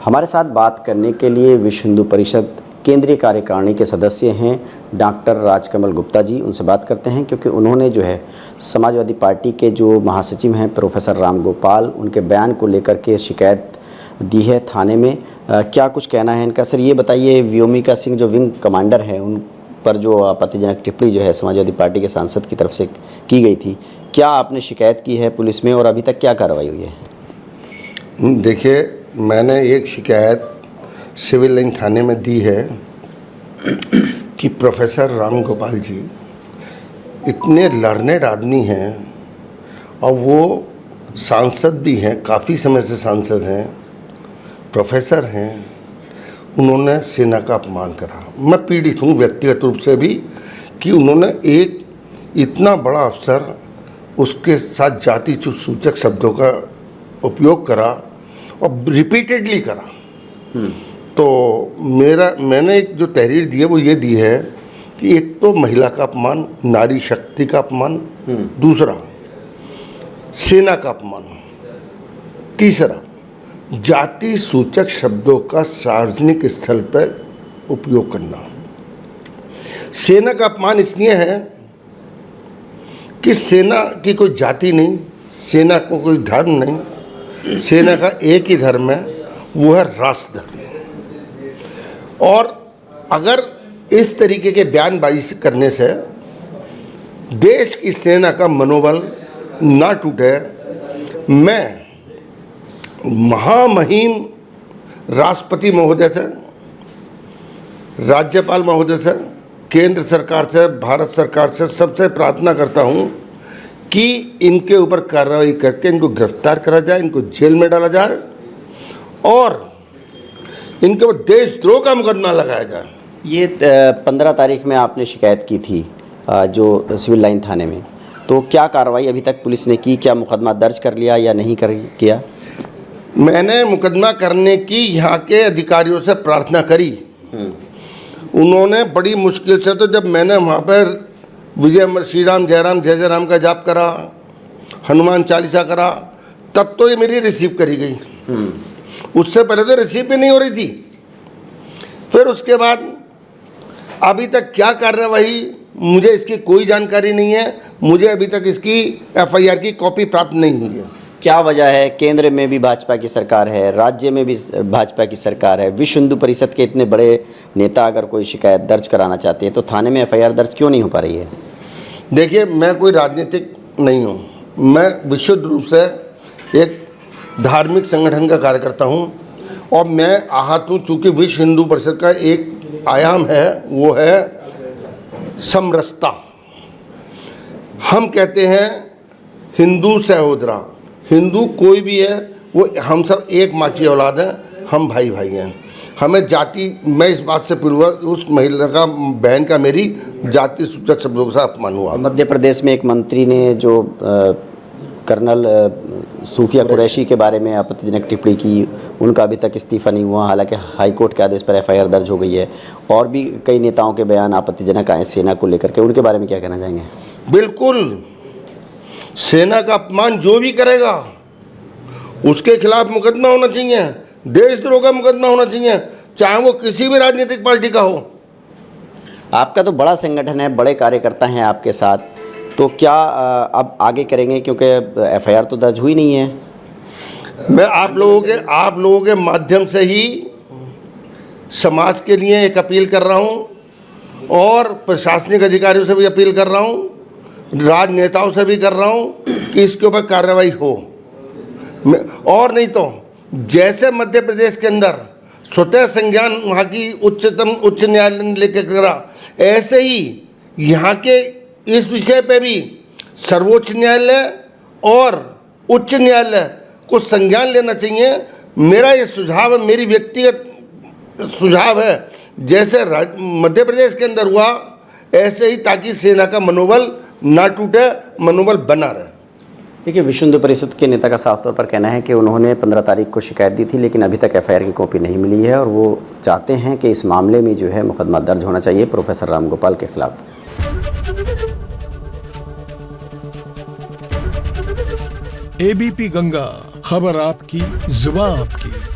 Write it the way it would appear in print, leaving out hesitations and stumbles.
हमारे साथ बात करने के लिए विश्व हिंदू परिषद केंद्रीय कार्यकारिणी के सदस्य हैं डॉक्टर राजकमल गुप्ता जी। उनसे बात करते हैं क्योंकि उन्होंने जो है समाजवादी पार्टी के जो महासचिव हैं प्रोफेसर राम गोपाल, उनके बयान को लेकर के शिकायत दी है थाने में। क्या कुछ कहना है इनका? सर ये बताइए, व्योमिका सिंह जो विंग कमांडर हैं उन पर जो आपत्तिजनक टिप्पणी जो है समाजवादी पार्टी के सांसद की तरफ से की गई थी, क्या आपने शिकायत की है पुलिस में और अभी तक क्या कार्रवाई हुई है? देखिए, मैंने एक शिकायत सिविल लाइन थाने में दी है कि प्रोफेसर राम गोपाल जी इतने लर्नेड आदमी हैं और वो सांसद भी हैं, काफ़ी समय से सांसद हैं, प्रोफेसर हैं, उन्होंने सेना का अपमान करा। मैं पीड़ित हूँ व्यक्तिगत रूप से भी कि उन्होंने एक इतना बड़ा अफसर, उसके साथ जाति सूचक शब्दों का उपयोग करा और रिपीटेडली करा। तो मैंने एक जो तहरीर दी है वो ये दी है कि एक तो महिला का अपमान, नारी शक्ति का अपमान, दूसरा सेना का अपमान, तीसरा जाति सूचक शब्दों का सार्वजनिक स्थल पर उपयोग करना। सेना का अपमान इसलिए है कि सेना की कोई जाति नहीं, सेना को कोई धर्म नहीं, सेना का एक ही धर्म है, वो है राष्ट्र धर्म। और अगर इस तरीके के बयानबाजी करने से देश की सेना का मनोबल ना टूटे, मैं महामहिम राष्ट्रपति महोदय से, राज्यपाल महोदय से, केंद्र सरकार से, भारत सरकार से सबसे प्रार्थना करता हूं कि इनके ऊपर कार्रवाई करके इनको गिरफ्तार करा जाए, इनको जेल में डाला जाए और इनके ऊपर देशद्रोह का मुकदमा लगाया जाए। ये 15 तारीख में आपने शिकायत की थी जो सिविल लाइन थाने में, तो क्या कार्रवाई अभी तक पुलिस ने की? क्या मुकदमा दर्ज कर लिया या नहीं किया? मैंने मुकदमा करने की यहाँ के अधिकारियों से प्रार्थना करी। उन्होंने बड़ी मुश्किल से, तो जब मैंने वहाँ पर विजय श्री राम जय राम जय जय राम का जाप करा, हनुमान चालीसा करा, तब तो ये मेरी रिसीव करी गई। उससे पहले तो रिसीव भी नहीं हो रही थी। फिर उसके बाद अभी तक क्या कार्रवाई, मुझे इसकी कोई जानकारी नहीं है। मुझे अभी तक इसकी एफआईआर की कॉपी प्राप्त नहीं हुई है। क्या वजह है? केंद्र में भी भाजपा की सरकार है, राज्य में भी भाजपा की सरकार है। विश्व हिंदू परिषद के इतने बड़े नेता अगर कोई शिकायत दर्ज कराना चाहते हैं तो थाने में एफआईआर दर्ज क्यों नहीं हो पा रही है? देखिए, मैं कोई राजनीतिक नहीं हूँ, मैं विशुद्ध रूप से एक धार्मिक संगठन का कार्यकर्ता हूँ और मैं आहत हूँ चूँकि विश्व हिंदू परिषद का एक आयाम है, वो है समरसता। हम कहते हैं हिंदू सहोदरा, हिंदू कोई भी है वो, हम सब एक माँ की औलाद हैं, हम भाई भाई हैं। हमें जाति, मैं इस बात से पीड़ित हुआ उस महिला का, बहन का मेरी जाति सूचक शब्दों का अपमान हुआ। मध्य प्रदेश में एक मंत्री ने जो कर्नल सूफिया कुरैशी के बारे में आपत्तिजनक टिप्पणी की, उनका अभी तक इस्तीफा नहीं हुआ, हालांकि हाईकोर्ट के आदेश पर एफआईआर दर्ज हो गई है। और भी कई नेताओं के बयान आपत्तिजनक आए सेना को लेकर के, उनके बारे में क्या कहना चाहेंगे? बिल्कुल, सेना का अपमान जो भी करेगा उसके खिलाफ मुकदमा होना चाहिए, देशद्रोह का मुकदमा होना चाहिए, चाहे वो किसी भी राजनीतिक पार्टी का हो। आपका तो बड़ा संगठन है, बड़े कार्यकर्ता हैं आपके साथ, तो क्या अब आगे करेंगे? क्योंकि एफआईआर तो दर्ज हुई नहीं है। मैं आप लोगों के माध्यम से ही समाज के लिए एक अपील कर रहा हूं और प्रशासनिक अधिकारियों से भी अपील कर रहा हूं, राजनेताओं से भी कर रहा हूं कि इसके ऊपर कार्रवाई हो। और नहीं तो जैसे मध्य प्रदेश के अंदर स्वतः संज्ञान वहाँ की उच्च न्यायालय ने लेकर करा, ऐसे ही यहाँ के इस विषय पे भी सर्वोच्च न्यायालय और उच्च न्यायालय को संज्ञान लेना चाहिए। मेरा ये सुझाव है, मेरी व्यक्तिगत सुझाव है, जैसे मध्य प्रदेश के अंदर हुआ ऐसे ही, ताकि सेना का मनोबल ना टूटे, मनोबल बना रहे। देखिए, विश्व हिंदू परिषद के नेता का साफ तौर पर कहना है कि उन्होंने 15 तारीख को शिकायत दी थी, लेकिन अभी तक एफआईआर की कॉपी नहीं मिली है और वो चाहते हैं कि इस मामले में जो है मुकदमा दर्ज होना चाहिए प्रोफेसर राम गोपाल के खिलाफ। एबीपी गंगा, खबर आपकी, जुबान आपकी।